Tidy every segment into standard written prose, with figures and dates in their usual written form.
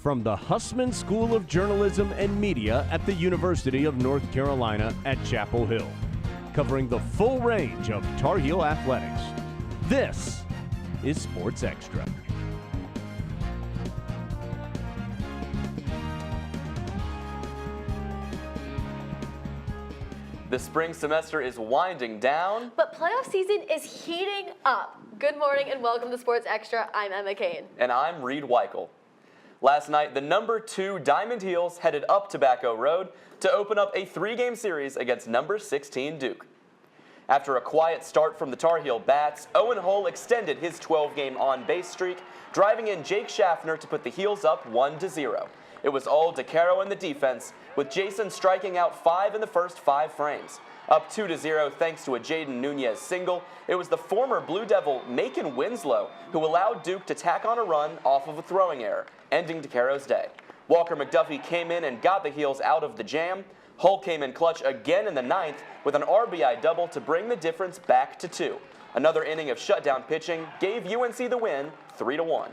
from the Hussman School of Journalism and Media at the University of North Carolina at Chapel Hill, covering the full range of Tar Heel athletics. This is Sports Extra. The spring semester is winding down, but playoff season is heating up. Good morning and welcome to Sports Extra. I'm Emma Kane. And I'm Reed Weichel. Last night, the number 2 Diamond Heels headed up Tobacco Road to open up a 3-game series against number 16 Duke. After a quiet start from the Tar Heel Bats, Owen Hull extended his 12-game on-base streak, driving in Jake Schaffner to put the Heels up 1-0. It was all DeCaro in the defense, with Jason striking out 5 in the first 5 frames. Up 2-0 thanks to a Jaden Nunez single, it was the former Blue Devil Macon Winslow who allowed Duke to tack on a run off of a throwing error, ending DeCaro's day. Walker McDuffie came in and got the Heels out of the jam. Hull came in clutch again in the 9th with an RBI double to bring the difference back to 2. Another inning of shutdown pitching gave UNC the win 3-1.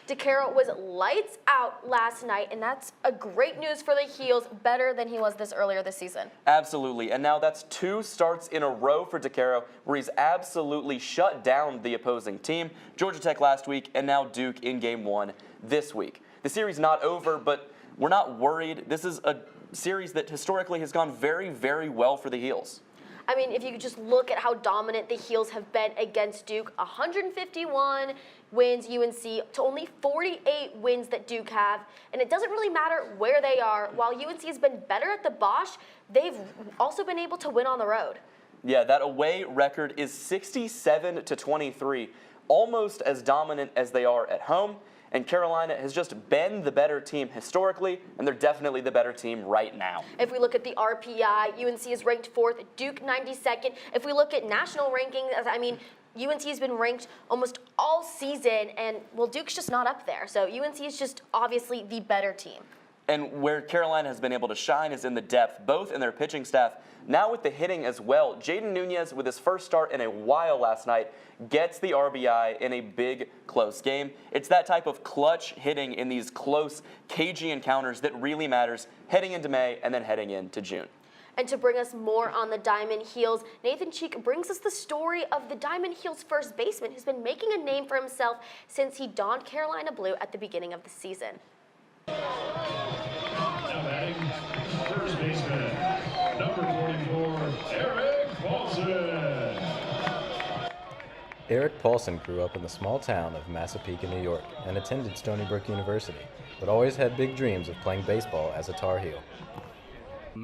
DeCaro was lights out last night, and that's a great news for the Heels, better than he was earlier this season. Absolutely, and now that's 2 starts in a row for DeCaro, where he's absolutely shut down the opposing team. Georgia Tech last week, and now Duke in Game 1 this week. The series not over, but we're not worried. This is a series that historically has gone very, very well for the Heels. I mean, if you could just look at how dominant the Heels have been against Duke, 151 wins UNC to only 48 wins that Duke have, and it doesn't really matter where they are. While UNC has been better at the Bosch, they've also been able to win on the road. Yeah, that away record is 67-23, almost as dominant as they are at home. And Carolina has just been the better team historically, and they're definitely the better team right now. If we look at the RPI, UNC is ranked 4th, Duke 92nd. If we look at national rankings, I mean, UNC has been ranked almost all season, and, well, Duke's just not up there. So UNC is just obviously the better team. And where Carolina has been able to shine is in the depth, both in their pitching staff, now with the hitting as well. Jaden Nunez, with his first start in a while last night, gets the RBI in a big, close game. It's that type of clutch hitting in these close, cagey encounters that really matters heading into May and then heading into June. And to bring us more on the Diamond Heels, Nathan Cheek brings us the story of the Diamond Heels first baseman who's been making a name for himself since he donned Carolina blue at the beginning of the season. Now batting, first baseman, number 44, Eric Paulson. Eric Paulson grew up in the small town of Massapequa, New York, and attended Stony Brook University, but always had big dreams of playing baseball as a Tar Heel.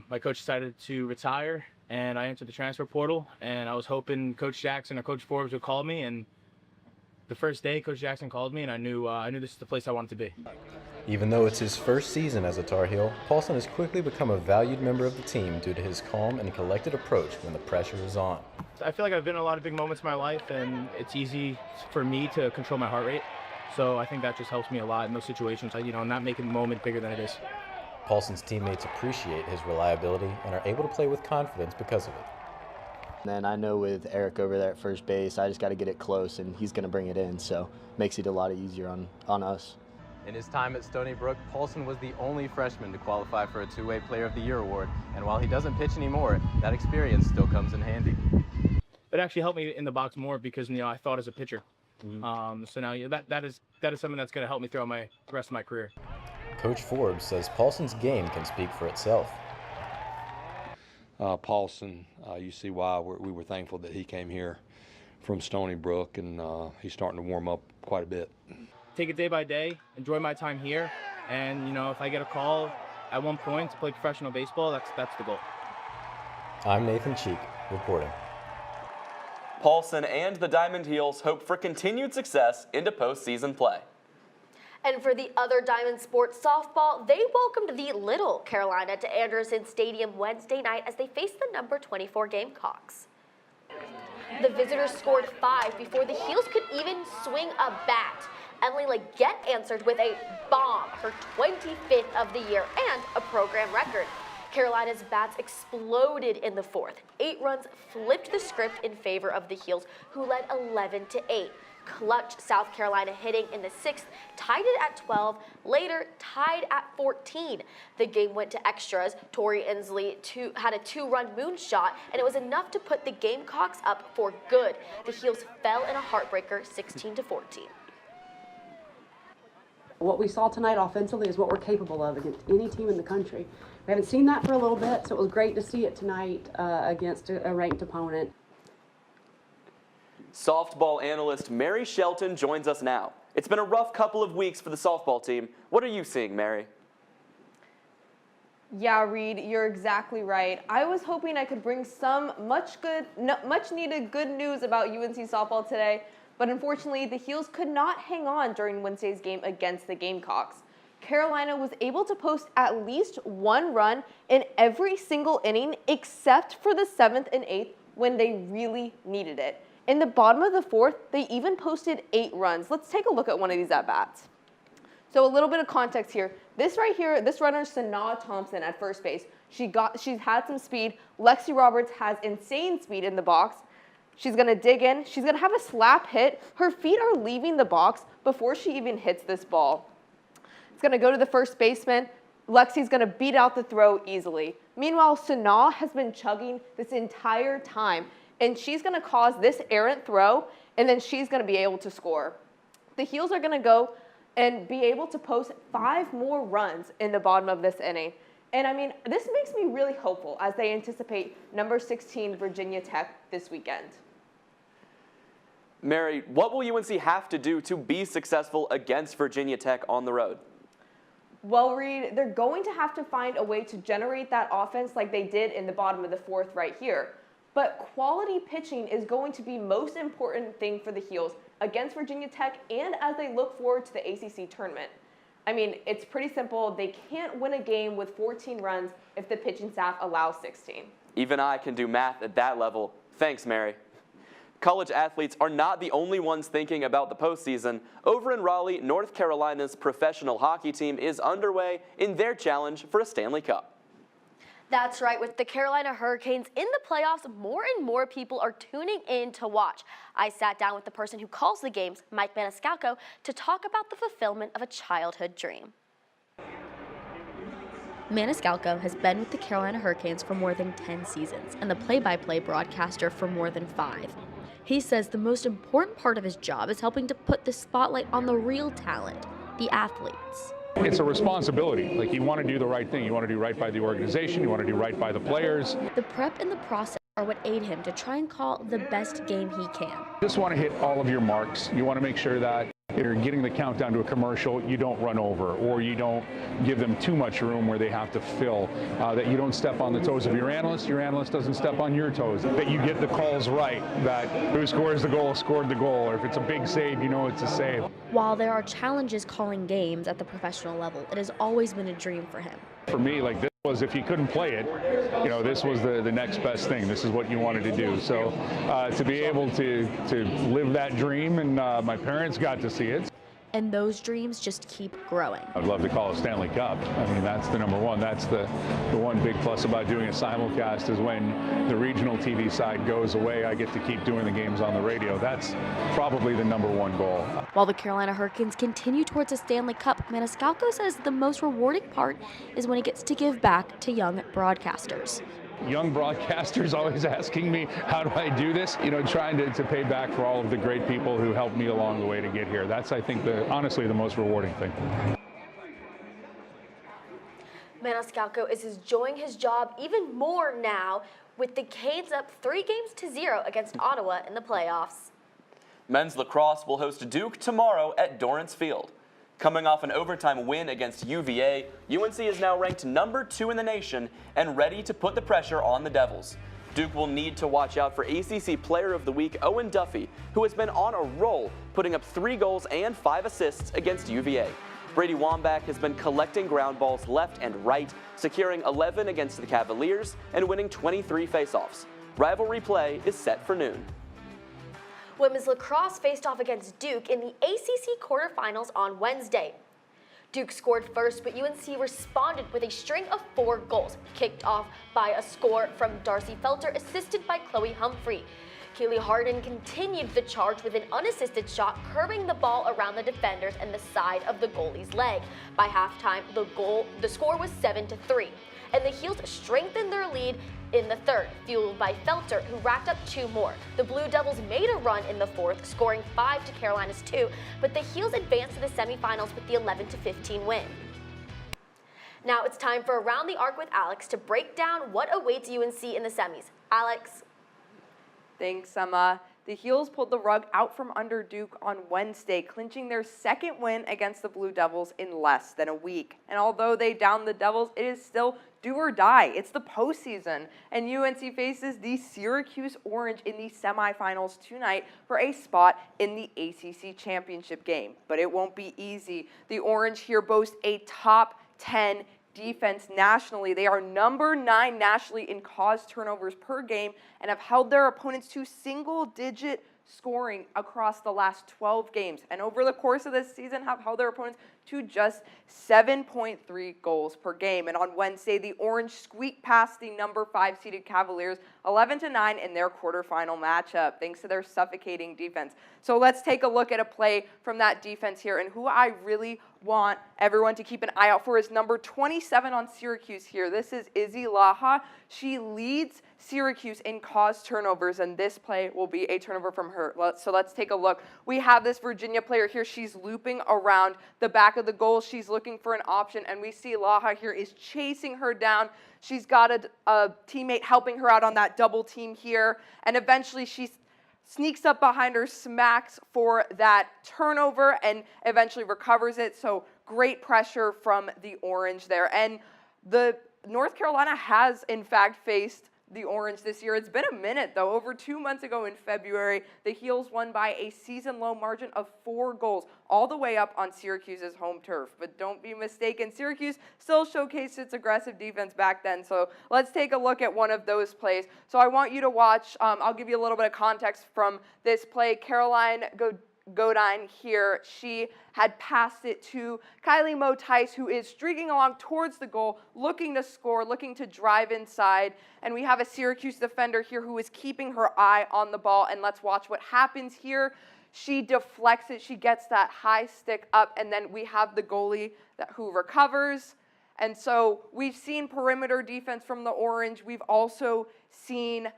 My coach decided to retire, and I entered the transfer portal, and I was hoping Coach Jackson or Coach Forbes would call me, and the first day Coach Jackson called me, and I knew this is the place I wanted to be. Even though it's his first season as a Tar Heel, Paulson has quickly become a valued member of the team due to his calm and collected approach when the pressure is on. I feel like I've been in a lot of big moments in my life, and it's easy for me to control my heart rate. So I think that just helps me a lot in those situations, not making the moment bigger than it is. Paulson's teammates appreciate his reliability and are able to play with confidence because of it. And then I know with Eric over there at first base, I just got to get it close, and he's going to bring it in, so makes it a lot easier on us. In his time at Stony Brook, Paulson was the only freshman to qualify for a two-way Player of the Year award, and while he doesn't pitch anymore, that experience still comes in handy. It actually helped me in the box more because I thought as a pitcher. So now that is something that's going to help me throughout the rest of my career. Coach Forbes says Paulson's game can speak for itself. Paulson, you see why we were thankful that he came here from Stony Brook, and he's starting to warm up quite a bit. Take it day by day, enjoy my time here, and if I get a call at one point to play professional baseball, that's the goal. I'm Nathan Cheek, reporting. Paulson and the Diamond Heels hope for continued success into postseason play. And for the other Diamond Sports softball, they welcomed the Little Carolina to Anderson Stadium Wednesday night as they faced the number 24 Gamecocks. The visitors scored 5 before the Heels could even swing a bat. Emily Leggett answered with a bomb, her 25th of the year and a program record. Carolina's bats exploded in the 4th. 8 runs flipped the script in favor of the Heels, who led 11-8. Clutch South Carolina hitting in the 6th, tied it at 12, later tied at 14. The game went to extras. Tori Inslee had a 2-run moonshot, and it was enough to put the Gamecocks up for good. The Heels fell in a heartbreaker, 16-14. What we saw tonight offensively is what we're capable of against any team in the country. We haven't seen that for a little bit, so it was great to see it tonight against a ranked opponent. Softball analyst Mary Shelton joins us now. It's been a rough couple of weeks for the softball team. What are you seeing, Mary? Yeah, Reed, you're exactly right. I was hoping I could bring some much needed good news about UNC softball today, but unfortunately the Heels could not hang on during Wednesday's game against the Gamecocks. Carolina was able to post at least 1 run in every single inning except for the 7th and 8th when they really needed it. In the bottom of the 4th, they even posted 8 runs. Let's take a look at one of these at-bats. So a little bit of context here. This right here, this runner is Sanaa Thompson at first base. She's had some speed. Lexi Roberts has insane speed in the box. She's going to dig in. She's going to have a slap hit. Her feet are leaving the box before she even hits this ball. It's going to go to the first baseman. Lexi's going to beat out the throw easily. Meanwhile, Sanaa has been chugging this entire time, and she's going to cause this errant throw, and then she's going to be able to score. The Heels are going to go and be able to post 5 more runs in the bottom of this inning. And I mean, this makes me really hopeful as they anticipate number 16 Virginia Tech this weekend. Mary, what will UNC have to do to be successful against Virginia Tech on the road? Well, Reed, they're going to have to find a way to generate that offense like they did in the bottom of the 4th right here. But quality pitching is going to be most important thing for the Heels against Virginia Tech and as they look forward to the ACC tournament. I mean, it's pretty simple. They can't win a game with 14 runs if the pitching staff allows 16. Even I can do math at that level. Thanks, Mary. College athletes are not the only ones thinking about the postseason. Over in Raleigh, North Carolina's professional hockey team is underway in their challenge for a Stanley Cup. That's right. With the Carolina Hurricanes in the playoffs, more and more people are tuning in to watch. I sat down with the person who calls the games, Mike Maniscalco, to talk about the fulfillment of a childhood dream. Maniscalco has been with the Carolina Hurricanes for more than 10 seasons and the play-by-play broadcaster for more than 5. He says the most important part of his job is helping to put the spotlight on the real talent, the athletes. It's a responsibility. Like, you want to do the right thing. You want to do right by the organization. You want to do right by the players. The prep and the process are what aid him to try and call the best game he can. You just want to hit all of your marks. You want to make sure that if you're getting the countdown to a commercial, you don't run over, or you don't give them too much room where they have to fill, that you don't step on the toes of your analyst doesn't step on your toes, that you get the calls right, that who scores the goal scored the goal, or if it's a big save, you know it's a save. While there are challenges calling games at the professional level, it has always been a dream for him. For me, like, this was, if you couldn't play it, you know, this was the next best thing. This is what you wanted to do. So to be able to live that dream, and my parents got to see it. And those dreams just keep growing. I'd love to call it Stanley Cup. I mean, that's the number one. That's the one big plus about doing a simulcast is when the regional TV side goes away, I get to keep doing the games on the radio. That's probably the number one goal. While the Carolina Hurricanes continue towards a Stanley Cup, Maniscalco says the most rewarding part is when he gets to give back to young broadcasters. Young broadcasters always asking me, how do I do this? You know, trying to pay back for all of the great people who helped me along the way to get here. That's, I think, honestly the most rewarding thing. Maniscalco is enjoying his job even more now with the Canes up 3-0 against Ottawa in the playoffs. Men's lacrosse will host Duke tomorrow at Dorrance Field. Coming off an overtime win against UVA, UNC is now ranked number 2 in the nation and ready to put the pressure on the Devils. Duke will need to watch out for ACC Player of the Week Owen Duffy, who has been on a roll, putting up 3 goals and 5 assists against UVA. Brady Wambach has been collecting ground balls left and right, securing 11 against the Cavaliers and winning 23 faceoffs. Rivalry play is set for noon. Women's lacrosse faced off against Duke in the ACC quarterfinals on Wednesday. Duke scored first, but UNC responded with a string of 4 goals, kicked off by a score from Darcy Felter, assisted by Chloe Humphrey. Keely Harden continued the charge with an unassisted shot, curving the ball around the defenders and the side of the goalie's leg. By halftime, the score was 7-3, and the Heels strengthened their lead in the third, fueled by Felter, who racked up 2 more. The Blue Devils made a run in the fourth, scoring 5 to Carolina's 2, but the Heels advanced to the semifinals with the 11-15 win. Now it's time for Around the Arc with Alex to break down what awaits UNC in the semis. Alex. Thanks, Emma. The Heels pulled the rug out from under Duke on Wednesday, clinching their second win against the Blue Devils in less than a week. And although they downed the Devils, it is still do or die. It's the postseason, and UNC faces the Syracuse Orange in the semifinals tonight for a spot in the ACC championship game. But it won't be easy. The Orange here boast a top 10 defense nationally. They are number 9 nationally in caused turnovers per game and have held their opponents to single-digit scoring across the last 12 games. And over the course of this season have held their opponents to just 7.3 goals per game. And on Wednesday, the Orange squeaked past the number 5 seeded Cavaliers 11-9 in their quarterfinal matchup, thanks to their suffocating defense. So let's take a look at a play from that defense here, and who I really want everyone to keep an eye out for is number 27 on Syracuse here. This is Izzy Laha. She leads Syracuse in caused turnovers, and this play will be a turnover from her. So let's take a look. We have this Virginia player here. She's looping around the back of the goal. She's looking for an option, and we see Laha here is chasing her down. She's got a teammate helping her out on that double team here, and eventually she sneaks up behind her, smacks for that turnover, and eventually recovers it. So great pressure from the Orange there. And the North Carolina has, in fact, faced the Orange this year. It's been a minute, though. Over 2 months ago in February, the Heels won by a season-low margin of 4 goals, all the way up on Syracuse's home turf. But don't be mistaken, Syracuse still showcased its aggressive defense back then. So let's take a look at one of those plays. So I want you to watch. I'll give you a little bit of context from this play. Caroline Godine here, she had passed it to Kylie Moe-Tice, who is streaking along towards the goal, looking to score, looking to drive inside. And we have a Syracuse defender here who is keeping her eye on the ball. And let's watch what happens here. She deflects it. She gets that high stick up. And then we have the goalie who recovers. And so we've seen perimeter defense from the Orange. We've also seen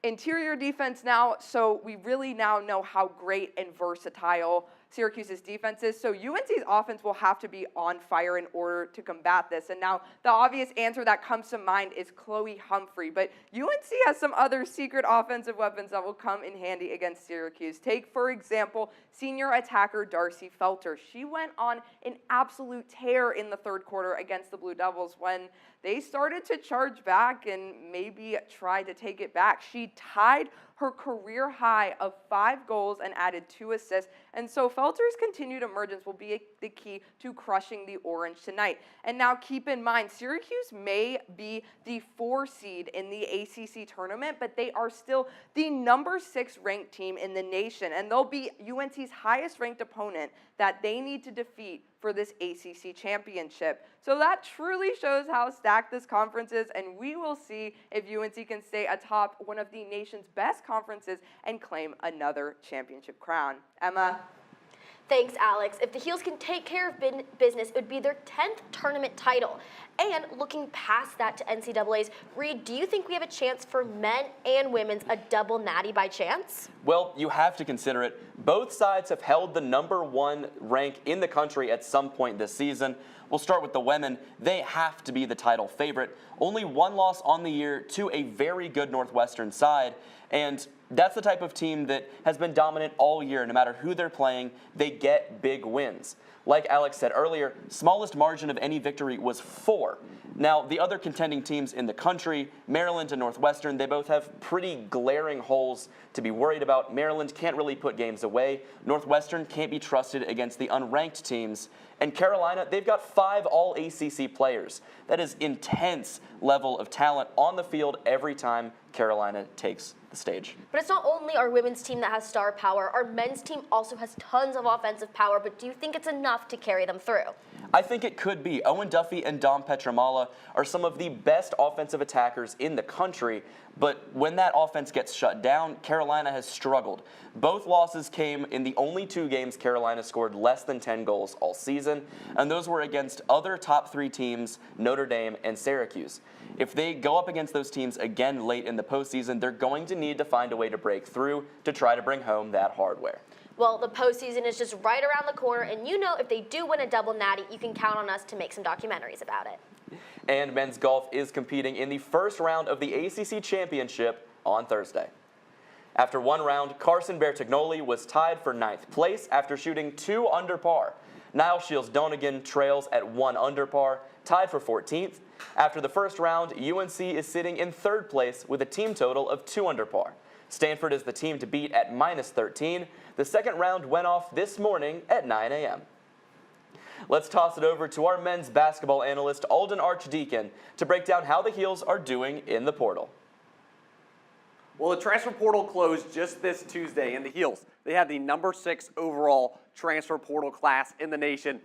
interior defense now, so we really now know how great and versatile Syracuse's defense is. So UNC's offense will have to be on fire in order to combat this. And now the obvious answer that comes to mind is Chloe Humphrey, but UNC has some other secret offensive weapons that will come in handy against Syracuse. Take, for example, senior attacker Darcy Felter. She went on an absolute tear in the third quarter against the Blue Devils when they started to charge back and maybe try to take it back. She tied her career high of 5 goals and added 2 assists. And so Felter's continued emergence will be the key to crushing the Orange tonight. And now keep in mind, Syracuse may be the 4 seed in the ACC tournament, but they are still the number 6 ranked team in the nation. And they'll be UNC's highest ranked opponent that they need to defeat for this ACC championship. So that truly shows how stacked this conference is, and we will see if UNC can stay atop one of the nation's best conferences and claim another championship crown. Emma? Thanks, Alex. If the Heels can take care of business, it would be their 10th tournament title. And looking past that to NCAA's, Reed, do you think we have a chance for men and women's a double natty by chance? Well, you have to consider it. Both sides have held the number 1 rank in the country at some point this season. We'll start with the women. They have to be the title favorite. Only 1 loss on the year to a very good Northwestern side. And that's the type of team that has been dominant all year. No matter who they're playing, they get big wins. Like Alex said earlier, smallest margin of any victory was 4. Now, the other contending teams in the country, Maryland and Northwestern, they both have pretty glaring holes to be worried about. Maryland can't really put games away. Northwestern can't be trusted against the unranked teams. And Carolina, they've got 5 all-ACC players. That is intense level of talent on the field every time Carolina takes the stage. But it's not only our women's team that has star power. Our men's team also has tons of offensive power, but do you think it's enough to carry them through? I think it could be. Owen Duffy and Dom Petramala are some of the best offensive attackers in the country, but when that offense gets shut down, Carolina has struggled. Both losses came in the only 2 games Carolina scored less than 10 goals all season, and those were against other top 3 teams, Notre Dame and Syracuse. If they go up against those teams again late in the postseason, they're going to need to find a way to break through to try to bring home that hardware. Well, the postseason is just right around the corner, and you know if they do win a double natty, you can count on us to make some documentaries about it. And men's golf is competing in the first round of the ACC Championship on Thursday. After one round, Carson Bertagnoli was tied for 9th place after shooting 2 under par. Niall Shields-Donegan trails at 1 under par, tied for 14th. After the first round, UNC is sitting in 3rd place with a team total of 2 under par. Stanford is the team to beat at -13. The second round went off this morning at 9 a.m. Let's toss it over to our men's basketball analyst, Alden Archdeacon, to break down how the Heels are doing in the portal. Well, the transfer portal closed just this Tuesday, and the Heels, they had the number 6 overall transfer portal class in the nation.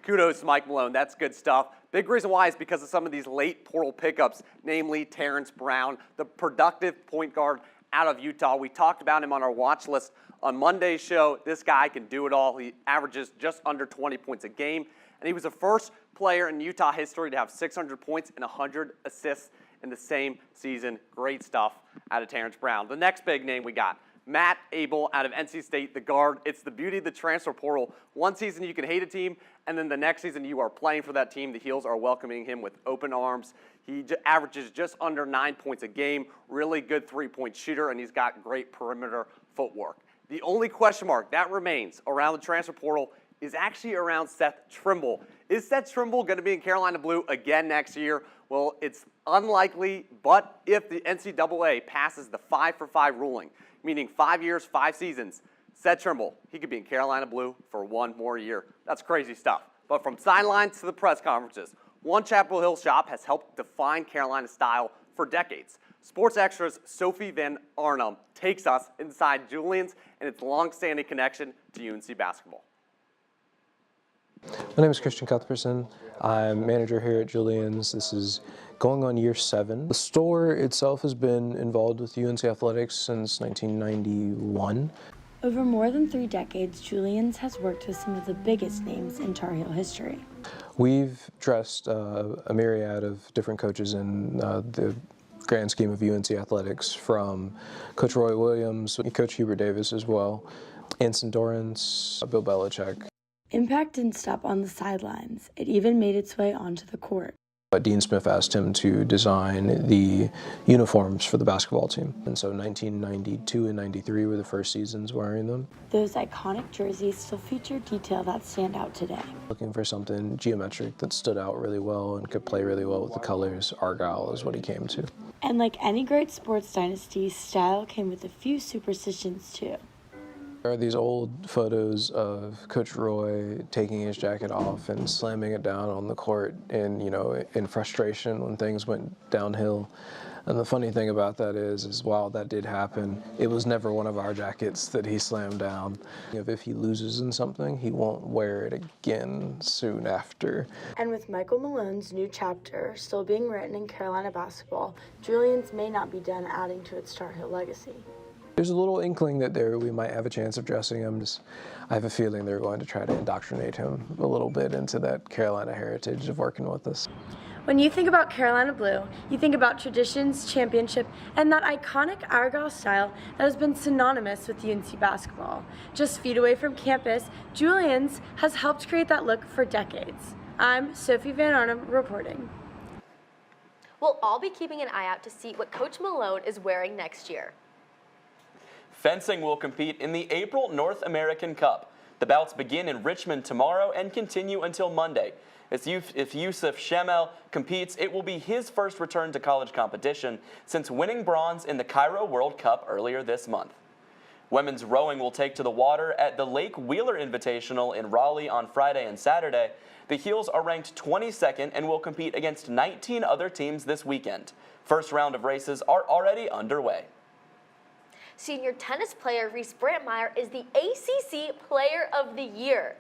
Kudos to Mike Malone. That's good stuff. Big reason why is because of some of these late portal pickups, namely Terrence Brown, the productive point guard out of Utah. We talked about him on our watch list on Monday's show. This guy can do it all. He averages just under 20 points a game, and he was the first player in Utah history to have 600 points and 100 assists in the same season. Great stuff out of Terrence Brown. The next big name we got, Matt Abel out of NC State, the guard. It's the beauty of the transfer portal. One season you can hate a team, and then the next season you are playing for that team. The Heels are welcoming him with open arms. He averages just under 9 points a game, really good three-point shooter, and he's got great perimeter footwork. The only question mark that remains around the transfer portal is actually around Seth Trimble. Is Seth Trimble going to be in Carolina Blue again next year? Well, it's unlikely, but if the NCAA passes the 5-for-5 ruling, meaning 5 years, 5 seasons, Seth Trimble, he could be in Carolina Blue for 1 more year. That's crazy stuff. But from sidelines to the press conferences, one Chapel Hill shop has helped define Carolina's style for decades. Sports Extra's Sophie Van Arnhem takes us inside Julian's and its long-standing connection to UNC basketball. My name is Christian Cuthbertson. I'm manager here at Julian's. This is going on year 7. The store itself has been involved with UNC athletics since 1991. Over more than 3 decades, Julian's has worked with some of the biggest names in Tar Heel history. We've dressed a myriad of different coaches in the grand scheme of UNC athletics, from Coach Roy Williams, Coach Hubert Davis as well, Anson Dorrance, Bill Belichick. Impact didn't stop on the sidelines. It even made its way onto the court. Dean Smith asked him to design the uniforms for the basketball team. And so 1992 and 93 were the first seasons wearing them. Those iconic jerseys still feature detail that stand out today. Looking for something geometric that stood out really well and could play really well with the colors. Argyle is what he came to. And like any great sports dynasty, style came with a few superstitions too. There are these old photos of Coach Roy taking his jacket off and slamming it down on the court in frustration when things went downhill. And the funny thing about that is while that did happen, it was never one of our jackets that he slammed down. If he loses in something, he won't wear it again soon after. And with Michael Malone's new chapter still being written in Carolina basketball, Julian's may not be done adding to its Tar Heel legacy. There's a little inkling that we might have a chance of dressing him. I have a feeling they're going to try to indoctrinate him a little bit into that Carolina heritage of working with us. When you think about Carolina Blue, you think about traditions, championship, and that iconic Argyle style that has been synonymous with UNC basketball. Just feet away from campus, Julian's has helped create that look for decades. I'm Sophie Van Arnhem reporting. We'll all be keeping an eye out to see what Coach Malone is wearing next year. Fencing will compete in the April North American Cup. The bouts begin in Richmond tomorrow and continue until Monday. If Yusuf Shemel competes, it will be his first return to college competition since winning bronze in the Cairo World Cup earlier this month. Women's rowing will take to the water at the Lake Wheeler Invitational in Raleigh on Friday and Saturday. The Heels are ranked 22nd and will compete against 19 other teams this weekend. First round of races are already underway. Senior tennis player Reese Brantmeyer is the ACC Player of the Year.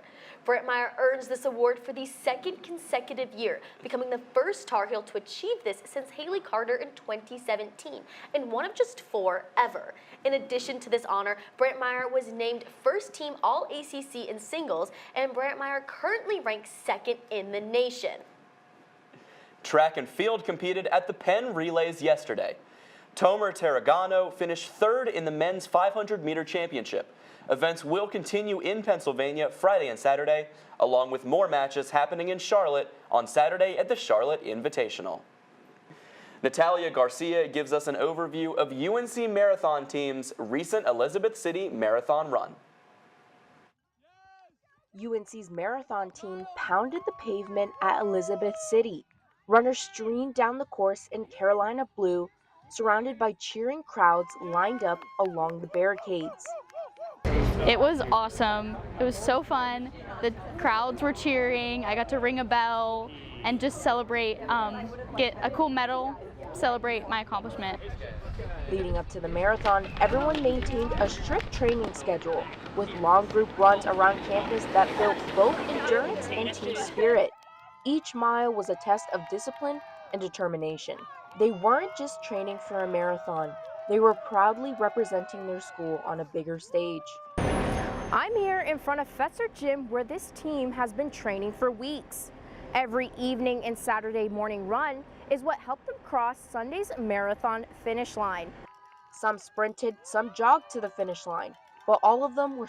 Brent Meyer earns this award for the second consecutive year, becoming the first Tar Heel to achieve this since Haley Carter in 2017, and one of just 4 ever. In addition to this honor, Brent Meyer was named first team All-ACC in singles, and Brent Meyer currently ranks 2nd in the nation. Track and field competed at the Penn Relays yesterday. Tomer Tarragano finished 3rd in the men's 500-meter championship. Events will continue in Pennsylvania Friday and Saturday, along with more matches happening in Charlotte on Saturday at the Charlotte Invitational. Natalia Garcia gives us an overview of UNC Marathon Team's recent Elizabeth City Marathon run. UNC's marathon team pounded the pavement at Elizabeth City. Runners streamed down the course in Carolina blue, surrounded by cheering crowds lined up along the barricades. It was awesome. It was so fun. The crowds were cheering. I got to ring a bell and just celebrate, get a cool medal, celebrate my accomplishment. Leading up to the marathon, everyone maintained a strict training schedule with long group runs around campus that built both endurance and team spirit. Each mile was a test of discipline and determination. They weren't just training for a marathon. They were proudly representing their school on a bigger stage. I'm here in front of Fetzer Gym where this team has been training for weeks. Every evening and Saturday morning run is what helped them cross Sunday's marathon finish line. Some sprinted, some jogged to the finish line, but all of them were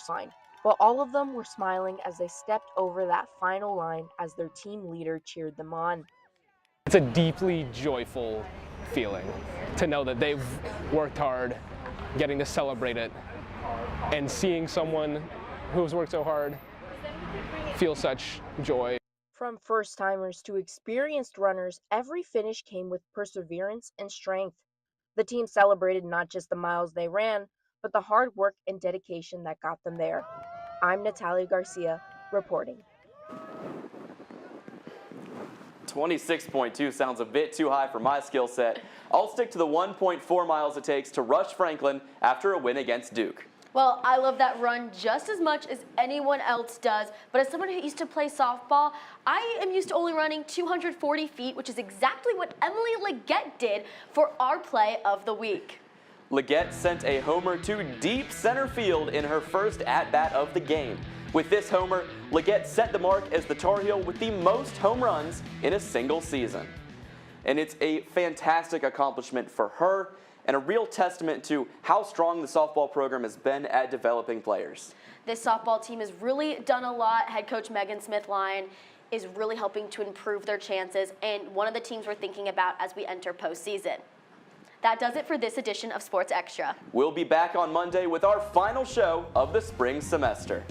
smiling as they stepped over that final line as their team leader cheered them on. It's a deeply joyful feeling to know that they've worked hard, getting to celebrate it, and seeing someone who's worked so hard feel such joy. From first-timers to experienced runners, every finish came with perseverance and strength. The team celebrated not just the miles they ran, but the hard work and dedication that got them there. I'm Natalia Garcia, reporting. 26.2 sounds a bit too high for my skill set. I'll stick to the 1.4 miles it takes to rush Franklin after a win against Duke. Well, I love that run just as much as anyone else does, but as someone who used to play softball, I am used to only running 240 feet, which is exactly what Emily Leggett did for our play of the week. Leggett sent a homer to deep center field in her first at-bat of the game. With this homer, Leggett set the mark as the Tar Heel with the most home runs in a single season. And it's a fantastic accomplishment for her and a real testament to how strong the softball program has been at developing players. This softball team has really done a lot. Head coach Megan Smith-Lyon is really helping to improve their chances, and one of the teams we're thinking about as we enter postseason. That does it for this edition of Sports Extra. We'll be back on Monday with our final show of the spring semester.